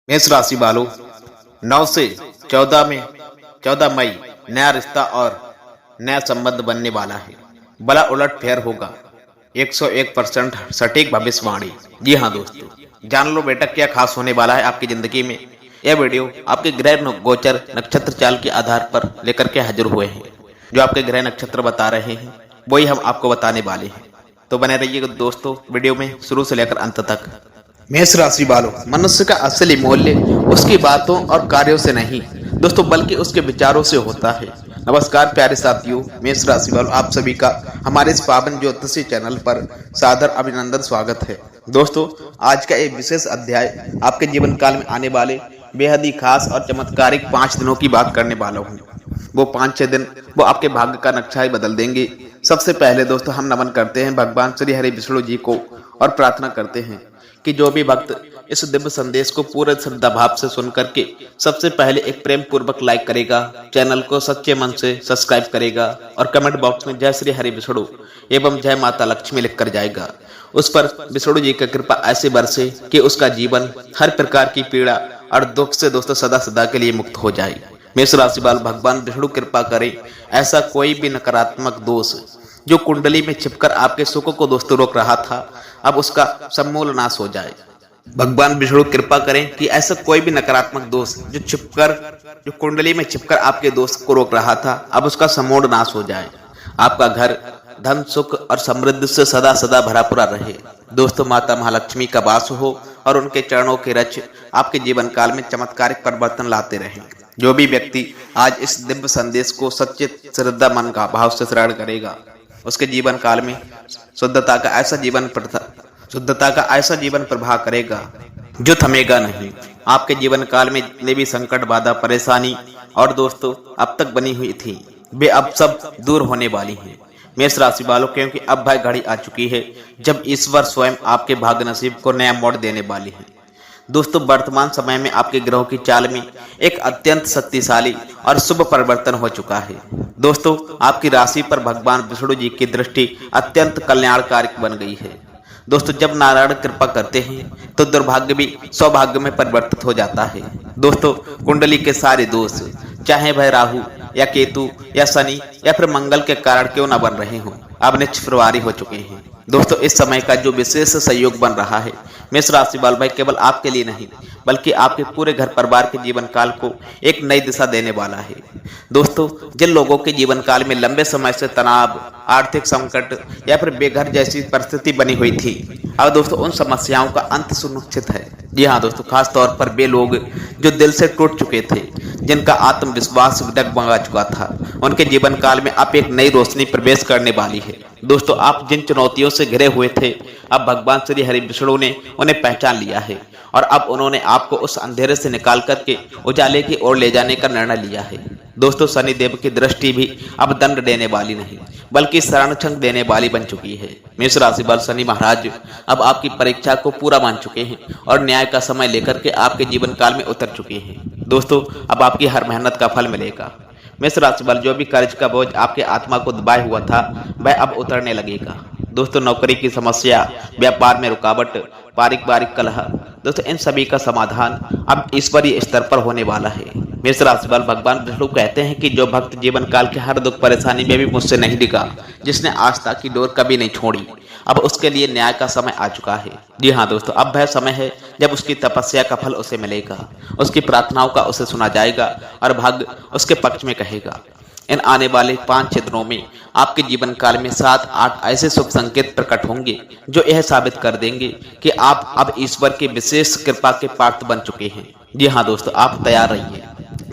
मेष राशि वालों 9 से 14 मई नया रिश्ता और नया संबंध बनने वाला है। बड़ा उलट फेर होगा। 101% सटीक भविष्यवाणी। जी हाँ दोस्तों, जान लो बेटा क्या खास होने वाला है आपकी जिंदगी में। यह वीडियो आपके ग्रह गोचर नक्षत्र चाल के आधार पर लेकर के हाजिर हुए हैं। जो आपके ग्रह नक्षत्र बता रहे हैं वही हम आपको बताने वाले हैं। तो बने रहिएगा दोस्तों वीडियो में शुरू से लेकर अंत तक। मेष राशि वालों, मनुष्य का असली मूल्य उसकी बातों और कार्यों से नहीं दोस्तों बल्कि उसके विचारों से होता है। नमस्कार प्यारे साथियों, मेष राशि वालों, आप सभी का हमारे इस पावन ज्योतिषी चैनल पर सादर अभिनंदन स्वागत है। दोस्तों, आज का एक विशेष अध्याय आपके जीवन काल में आने वाले बेहद ही खास और चमत्कारिक 5 दिनों की बात करने वाला हूँ। वो 5-6 दिन वो आपके भाग्य का नक्शा ही बदल देंगे। सबसे पहले दोस्तों हम नमन करते हैं भगवान श्री हरि विष्णु जी को और प्रार्थना करते हैं कि जो भी भक्त इस दिव्य संदेश को पूरे श्रद्धा भाव से सुन करके सबसे पहले एक प्रेम पूर्वक लाइक करेगा, चैनल को सच्चे मन से सब्सक्राइब करेगा और कमेंट बॉक्स में जय श्री हरि विष्णु एवं जय माता लक्ष्मी लिखकर जाएगा, उस पर विष्णु जी की कृपा ऐसे बरसे कि उसका जीवन हर प्रकार की पीड़ा और दुख से दोस्तों सदा सदा के लिए मुक्त हो जाए। मेष राशि वाले, भगवान विष्णु कृपा करे ऐसा कोई भी नकारात्मक दोष जो कुंडली में छिपकर आपके सुख को दोस्तों रोक रहा था अब उसका समूल नाश हो जाए। भगवान विष्णु कृपा करें कि ऐसा कोई भी नकारात्मक दोष जो कुंडली में छिपकर आपके दोस्त को रोक रहा था अब उसका समूल नाश हो जाए। आपका घर धन सुख और समृद्धि से सदा सदा भरा पूरा रहे। दोस्तों, माता महालक्ष्मी का वास हो और उनके चरणों के रच आपके जीवन काल में चमत्कारिक परिवर्तन लाते रहे। जो भी व्यक्ति आज इस दिव्य संदेश को सच्चे श्रद्धा मन का भाव से श्रवण करेगा उसके जीवन काल में शुद्धता का ऐसा जीवन प्रवाह करेगा जो थमेगा नहीं। आपके जीवन काल में जितने भी संकट बाधा परेशानी और दोस्तों अब तक बनी हुई थी वे अब सब दूर होने वाली हैं। मेष राशि वालों, क्योंकि अब भाई घड़ी आ चुकी है जब ईश्वर स्वयं आपके भाग्य नसीब को नया मोड़ देने वाली है। दोस्तों, वर्तमान समय में आपके ग्रहों की चाल में एक अत्यंत शक्तिशाली और शुभ परिवर्तन हो चुका है। दोस्तों, आपकी राशि पर भगवान विष्णु जी की दृष्टि अत्यंत कल्याणकारी बन गई है। दोस्तों, जब नारायण कृपा करते हैं तो दुर्भाग्य भी सौभाग्य में परिवर्तित हो जाता है। दोस्तों, कुंडली के सारे दोष चाहे वह राहु या केतु या शनि या फिर मंगल के कारण क्यों न बन रहे हों अब निष्प्रभावी हो चुके हैं। दोस्तों, इस समय का जो विशेष सहयोग बन रहा है मेष राशि वाले भाई केवल आपके लिए नहीं बल्कि आपके पूरे घर परिवार के जीवन काल को एक नई दिशा देने वाला है। दोस्तों, जिन लोगों के जीवन काल में लंबे समय से तनाव, आर्थिक संकट या फिर बेघर जैसी परिस्थिति बनी हुई थी अब दोस्तों उन समस्याओं का अंत सुनिश्चित है। जी हाँ दोस्तों, खास तौर पर वे लोग जो दिल से टूट चुके थे, जिनका आत्मविश्वास डगमगा चुका था, उनके जीवन काल में अब एक नई रोशनी प्रवेश करने वाली है। दोस्तों, आप जिन चुनौतियों से घिरे हुए थे अब भगवान श्री हरि विष्णु ने उन्हें पहचान लिया है और अब उन्होंने आपको उस अंधेरे से निकाल करके उजाले की ओर ले जाने का निर्णय लिया है। दोस्तों, शनि देव की दृष्टि भी अब दंड देने वाली नहीं बल्कि शरणछंग देने वाली बन चुकी है। मेष राशि वाले शनि महाराज अब आपकी परीक्षा को पूरा मान चुके हैं और न्याय का समय लेकर के आपके जीवन काल में उतर चुके हैं। दोस्तों, अब आपकी हर मेहनत का फल मिलेगा। मेष राशि वाले, जो भी कर्ज का बोझ आपके आत्मा को दबाए हुआ था वह अब उतरने लगेगा। दोस्तों, नौकरी की समस्या, व्यापार में रुकावट, पारिवारिक कलह, दोस्तों इन सभी का समाधान अब ईश्वरीय स्तर पर होने वाला है। मेष राशि वाले, भगवान विष्णु कहते हैं कि जो भक्त जीवन काल के हर दुख परेशानी में भी मुझसे नहीं डिगा, जिसने आस्था की डोर कभी नहीं छोड़ी, अब उसके लिए न्याय का समय आ चुका है। जी हाँ दोस्तों, अब वह समय है जब उसकी तपस्या का फल उसे मिलेगा, उसकी प्रार्थनाओं का उसे सुना जाएगा और भाग्य उसके पक्ष में कहेगा। इन आने वाले 5-6 दिनों में आपके जीवन काल में 7-8 ऐसे शुभ संकेत प्रकट होंगे जो यह साबित कर देंगे कि आप अब ईश्वर के विशेष कृपा के पात्र बन चुके हैं। जी हाँ दोस्तों, आप तैयार रहिए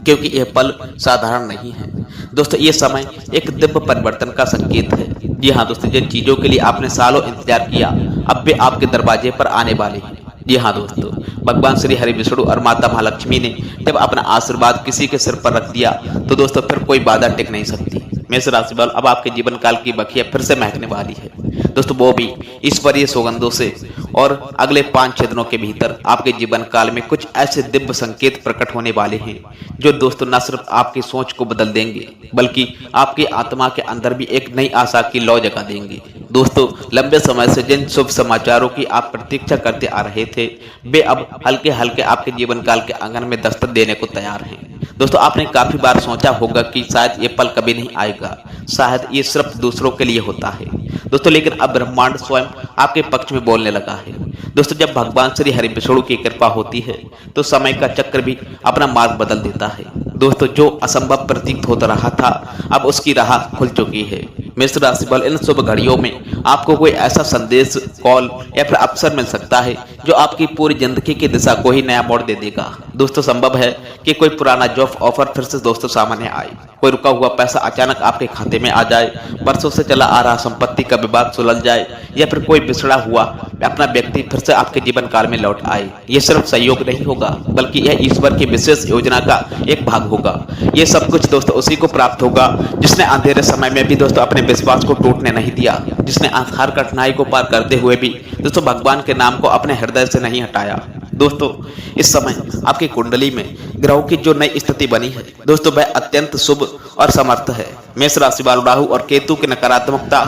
क्योंकि यह पल साधारण नहीं है। दोस्तों, ये समय एक दिव्य परिवर्तन का संकेत है। जी हाँ दोस्तों, जिन चीजों के लिए आपने सालों इंतजार किया अब वे आपके दरवाजे पर आने वाले हैं। जी हाँ दोस्तों, भगवान श्री हरि विष्णु और माता महालक्ष्मी ने जब अपना आशीर्वाद किसी के सिर पर रख दिया तो दोस्तों फिर कोई बाधा टिक नहीं सकती। मेष राशि वाले, अब आपके जीवन काल की बखिया फिर से महकने वाली है। दोस्तों वो भी ईश्वरीय सौगंधों से। और अगले 5-6 दिनों के भीतर आपके जीवन काल में कुछ ऐसे दिव्य संकेत प्रकट होने वाले हैं जो दोस्तों न सिर्फ आपकी सोच को बदल देंगे बल्कि आपकी आत्मा के अंदर भी एक नई आशा की लौ जगा देंगे। दोस्तों लंबे समय से जिन शुभ समाचारों की आप प्रतीक्षा करते आ रहे थे वे अब हल्के हल्के आपके जीवन काल के आंगन में दस्तक देने को तैयार हैं। दोस्तों आपने काफी बार सोचा होगा कि शायद ये पल कभी नहीं आएगा, शायद ये सिर्फ दूसरों के लिए होता है दोस्तों, लेकिन अब ब्रह्मांड स्वयं आपके पक्ष में बोलने लगा है। दोस्तों जब भगवान श्री हरि विष्णु की कृपा होती है तो समय का चक्र भी अपना मार्ग बदल देता है। दोस्तों जो असंभव प्रतीत होता रहा था अब उसकी राह खुल चुकी है। मेष राशि वाले इन शुभ घड़ियों में आपको कोई ऐसा संदेश, कॉल या फिर अवसर मिल सकता है जो आपकी पूरी जिंदगी की दिशा को ही नया मोड़ दे देगा। दोस्तों संभव है कि कोई पुराना जॉब ऑफर फिर से दोस्तों सामने आए, कोई रुका हुआ पैसा अचानक आपके खाते में आ जाए, बरसों से चला आ रहा संपत्ति का विवाद सुलझ जाए या फिर कोई बिछड़ा हुआ अपना व्यक्ति फिर से आपके जीवन काल में लौट आए। ये सिर्फ सहयोग नहीं होगा बल्कि यह ईश्वर की विशेष योजना का एक भाग होगा। ये सब कुछ दोस्तों उसी को प्राप्त होगा जिसने अंधेरे समय में भी दोस्तों अपने विश्वास को टूटने नहीं दिया, जिसने हर कठिनाई को पार करते हुए भी दोस्तों भगवान के नाम को अपने हृदय से नहीं हटाया। दोस्तों इस समय आपकी कुंडली में ग्रहों की जो नई स्थिति बनी है दोस्तों वह अत्यंत शुभ और समर्थ है। मेष राशि वालों राहु और केतु की नकारात्मकता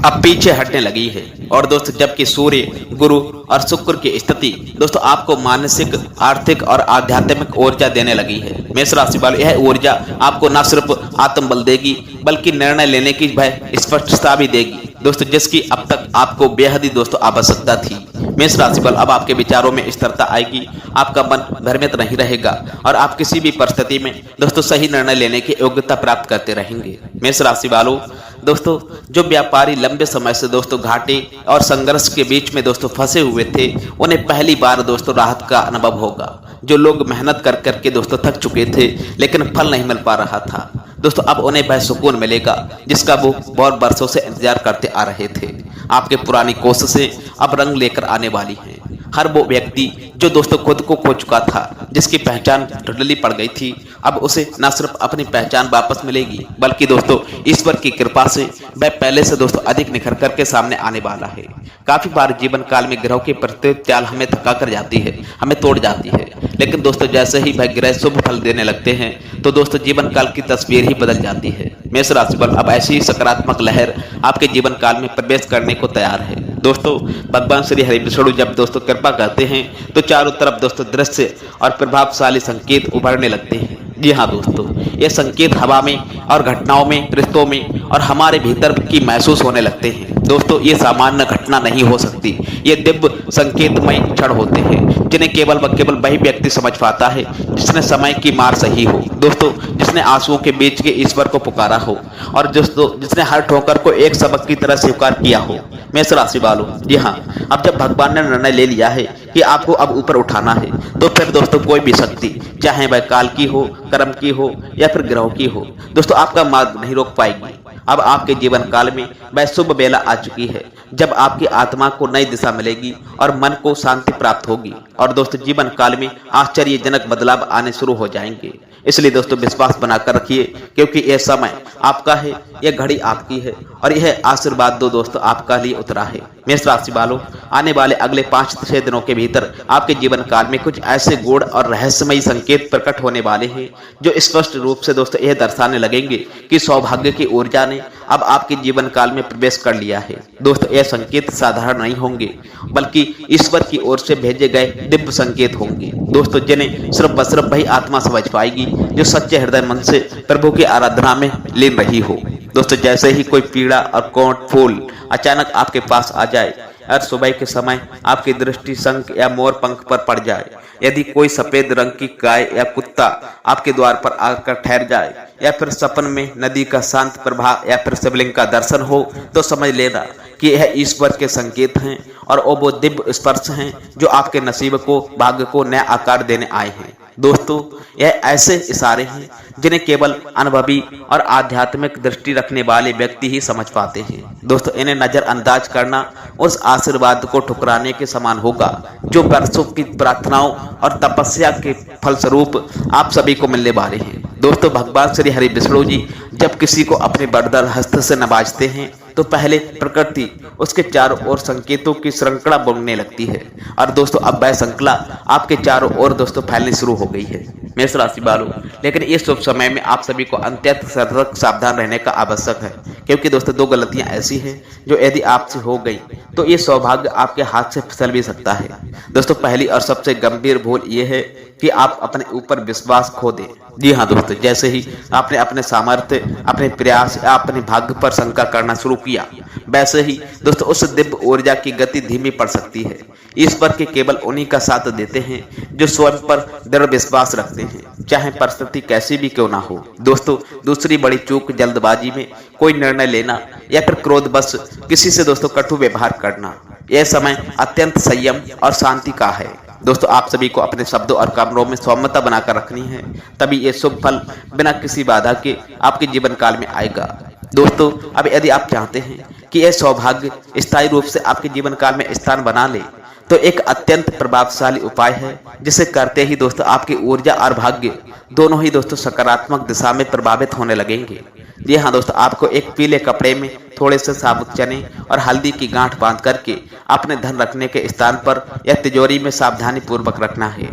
अब पीछे हटने लगी है और दोस्तों जबकि सूर्य, गुरु और शुक्र की स्थिति दोस्तों आपको मानसिक, आर्थिक और आध्यात्मिक ऊर्जा देने लगी है। मेष राशि वाले यह ऊर्जा आपको न सिर्फ आत्मबल देगी बल्कि निर्णय लेने की स्पष्टता भी देगी दोस्तों, जिसकी अब तक आपको बेहद ही दोस्तों आवश्यकता थी। मेष राशि वाले अब आपके विचारों में स्थिरता आएगी, आपका मन भ्रमित नहीं रहेगा और आप किसी भी परिस्थिति में दोस्तों सही निर्णय लेने की योग्यता प्राप्त करते रहेंगे। मेष राशि वालों दोस्तों जो व्यापारी लंबे समय से दोस्तों घाटे और संघर्ष के बीच में दोस्तों फंसे हुए थे उन्हें पहली बार दोस्तों राहत का अनुभव होगा। जो लोग मेहनत कर करके दोस्तों थक चुके थे लेकिन फल नहीं मिल पा रहा था दोस्तों अब उन्हें वह सुकून मिलेगा जिसका वो बहुत बरसों से इंतजार करते आ रहे थे। आपके पुरानी कोशिशें अब रंग लेकर आने वाली हैं। हर वो व्यक्ति जो दोस्तों खुद को खो चुका था, जिसकी पहचान धुंधली पड़ गई थी, अब उसे न सिर्फ अपनी पहचान वापस मिलेगी बल्कि दोस्तों ईश्वर की कृपा से वह पहले से दोस्तों अधिक निखर करके सामने आने वाला है। काफी बार जीवन काल में ग्रहों की प्रत्येक चाल हमें थका कर जाती है, हमें तोड़ जाती है, लेकिन दोस्तों जैसे ही वह ग्रह शुभ फल देने लगते हैं तो दोस्तों जीवन काल की तस्वीर ही बदल जाती है। मेष राशि पर अब ऐसी ही सकारात्मक लहर आपके जीवन काल में प्रवेश करने को तैयार है। दोस्तों भगवान श्री हरि विष्णु जब दोस्तों कृपा करते हैं तो चारों तरफ दोस्तों दृश्य और प्रभावशाली संकेत उभरने लगते हैं। जी हाँ दोस्तों, ये संकेत हवा में और घटनाओं में, रिश्तों में और हमारे भीतर की महसूस होने लगते हैं। दोस्तों ये सामान्य घटना नहीं हो सकती, ये दिव्य संकेतमय क्षण होते हैं जिन्हें केवल वही व्यक्ति समझ पाता है जिसने समय की मार सही हो दोस्तों, जिसने आंसुओं के बीच के ईश्वर को पुकारा हो और दोस्तों जिसने हर ठोकर को एक सबक की तरह स्वीकार किया हो। मेष राशि वालों जी हाँ, अब जब भगवान ने निर्णय ले लिया है कि आपको अब ऊपर उठाना है तो फिर दोस्तों कोई भी शक्ति, चाहे वह काल की हो, कर्म की हो या फिर ग्रहों की हो, दोस्तों आपका मार्ग नहीं रोक पाएगी। अब आपके जीवन काल में वह शुभ बेला आ चुकी है जब आपकी आत्मा को नई दिशा मिलेगी और मन को शांति प्राप्त होगी और दोस्तों जीवन काल में आश्चर्यजनक बदलाव आने शुरू हो जाएंगे। इसलिए दोस्तों विश्वास बनाकर रखिए क्योंकि यह समय आपका है, यह घड़ी आपकी है और यह आशीर्वाद दोस्तों आपका लिए उतरा है। मेष राशि वालों आने वाले अगले 5-6 दिनों के भीतर आपके जीवन काल में कुछ ऐसे गूढ़ और रहस्यमयी संकेत प्रकट होने वाले हैं जो स्पष्ट रूप से दोस्तों यह दर्शाने लगेंगे कि सौभाग्य की ऊर्जा ने अब आपके जीवन काल में प्रवेश कर लिया है। दोस्तों यह संकेत साधारण नहीं होंगे बल्कि ईश्वर की ओर से भेजे गए दिव्य संकेत होंगे दोस्तों, जिन्हें सिर्फ वही आत्मा समझ पाएगी जो सच्चे हृदय मन से प्रभु की आराधना में लीन रही हो। दोस्तों जैसे ही कोई पीड़ा और कोट फूल अचानक आपके पास आ जाए और सुबह के समय आपकी दृष्टि शंख या मोर पंख पर पड़ जाए, यदि कोई सफेद रंग की गाय या कुत्ता आपके द्वार पर आकर ठहर जाए या फिर सपन में नदी का शांत प्रवाह या फिर शिवलिंग का दर्शन हो तो समझ लेना कि यह ईश्वर के संकेत हैं और वो दिव्य स्पर्श हैं जो आपके नसीब को, भाग्य को नया आकार देने आए हैं। दोस्तों यह ऐसे इशारे हैं जिन्हें केवल अनुभवी और आध्यात्मिक दृष्टि रखने वाले व्यक्ति ही समझ पाते हैं। दोस्तों इन्हें नजरअंदाज करना उस आशीर्वाद को ठुकराने के समान होगा जो वर्षों की प्रार्थनाओं और तपस्या के फलस्वरूप आप सभी को मिलने वाले हैं। दोस्तों भगवान श्री हरि विष्णु जी जब किसी को अपने बरदर हस्त से नवाजते हैं तो पहले प्रकृति उसके चारों ओर संकेतों की श्रृंखला बुनने लगती है और दोस्तों अब वह श्रृंखला आपके चारों ओर दोस्तों फैलनी शुरू हो गई है मेष राशि वालों। लेकिन इस शुभ समय में आप सभी को अत्यंत सतर्क सावधान रहने का आवश्यक है, क्योंकि दोस्तों दो गलतियां ऐसी हैं जो यदि आपसे हो गई तो ये सौभाग्य आपके हाथ से फिसल भी सकता है। दोस्तों पहली और सबसे गंभीर भूल ये है कि आप अपने ऊपर विश्वास खो दें। जी हाँ दोस्तों, जैसे ही आपने अपने सामर्थ्य, अपने प्रयास या अपने भाग्य पर शंका करना शुरू किया, वैसे ही दोस्तों उस दिव्य ऊर्जा की गति धीमी पड़ सकती है। ईश्वर के केवल उन्हीं का साथ देते हैं जो स्वयं पर दृढ़ विश्वास रखते हैं, चाहे परिस्थिति कैसी भी क्यों ना हो। दोस्तों दूसरी बड़ी चूक जल्दबाजी में कोई निर्णय लेना या फिर क्रोधवश किसी से दोस्तों कटु व्यवहार करना। यह समय अत्यंत संयम और शांति का है। दोस्तों आप सभी को अपने शब्दों और कामों में सौम्यता बनाकर रखनी है, तभी ये शुभ फल बिना किसी बाधा के आपके जीवन काल में आएगा। दोस्तों अब यदि आप चाहते हैं कि यह सौभाग्य स्थायी रूप से आपके जीवन काल में स्थान बना ले, तो एक अत्यंत प्रभावशाली उपाय है जिसे करते ही दोस्तों आपकी ऊर्जा और भाग्य दोनों ही दोस्तों सकारात्मक दिशा में प्रभावित होने लगेंगे। जी हाँ दोस्तों, आपको एक पीले कपड़े में थोड़े से साबुत चने और हल्दी की गांठ बांध करके अपने धन रखने के स्थान पर या तिजोरी में सावधानी पूर्वक रखना है।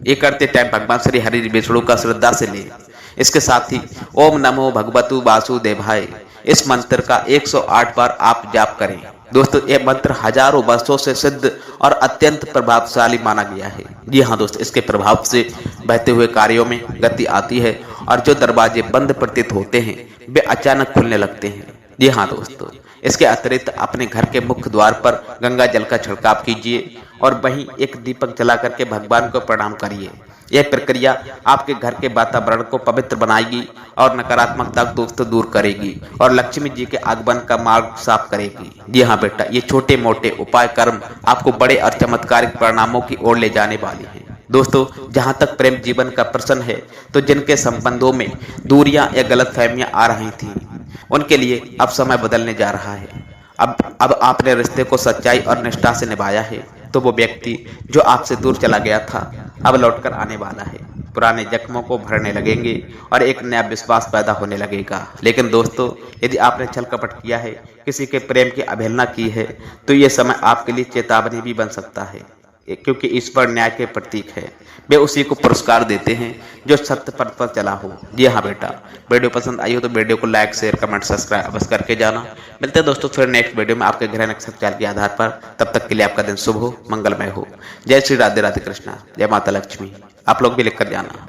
ये करते टाइम भगवान श्री हरि विष्णु का श्रद्धा से लें। इसके साथ ही ओम नमो भगवतु वासुदेवाय इस मंत्र का 108 बार आप जाप करें। दोस्तों यह मंत्र हजारों वर्षों से सिद्ध और अत्यंत प्रभावशाली माना गया है। जी हाँ दोस्तों, इसके प्रभाव से बहते हुए कार्यों में गति आती है और जो दरवाजे बंद प्रतीत होते हैं वे अचानक खुलने लगते हैं। जी हाँ दोस्तों, इसके अतिरिक्त अपने घर के मुख्य द्वार पर गंगा जल का छिड़काव कीजिए और वहीं एक दीपक जला करके भगवान को प्रणाम करिए। यह प्रक्रिया आपके घर के वातावरण को पवित्र बनाएगी और नकारात्मकता को दोस्तों दूर करेगी और लक्ष्मी जी के आगमन का मार्ग साफ करेगी। जी हाँ बेटा, ये छोटे मोटे उपाय कर्म आपको बड़े और चमत्कारिक परिणामों की ओर ले जाने वाले हैं। दोस्तों जहां तक प्रेम जीवन का प्रश्न है, तो जिनके संबंधों में दूरियां या गलतफहमियां आ रही थी, उनके लिए अब समय बदलने जा रहा है। अब आपने रिश्ते को सच्चाई और निष्ठा से निभाया है, तो वो व्यक्ति जो आपसे दूर चला गया था अब लौटकर आने वाला है। पुराने जख्मों को भरने लगेंगे और एक नया विश्वास पैदा होने लगेगा। लेकिन दोस्तों यदि आपने छल कपट किया है, किसी के प्रेम की अवहेलना की है, तो ये समय आपके लिए चेतावनी भी बन सकता है, क्योंकि ईश्वर न्याय के प्रतीक है। वे उसी को पुरस्कार देते हैं जो सत्य पथ पर चला हो। जी हाँ बेटा, वीडियो पसंद आई हो तो वीडियो को लाइक शेयर कमेंट सब्सक्राइब अवश्य करके जाना। मिलते हैं दोस्तों फिर नेक्स्ट वीडियो में आपके ग्रह नक्षत्र चाल के आधार पर। तब तक के लिए आपका दिन शुभ हो, मंगलमय हो। जय श्री राधे राधे कृष्णा, जय माता लक्ष्मी। आप लोग भी लिख कर जाना।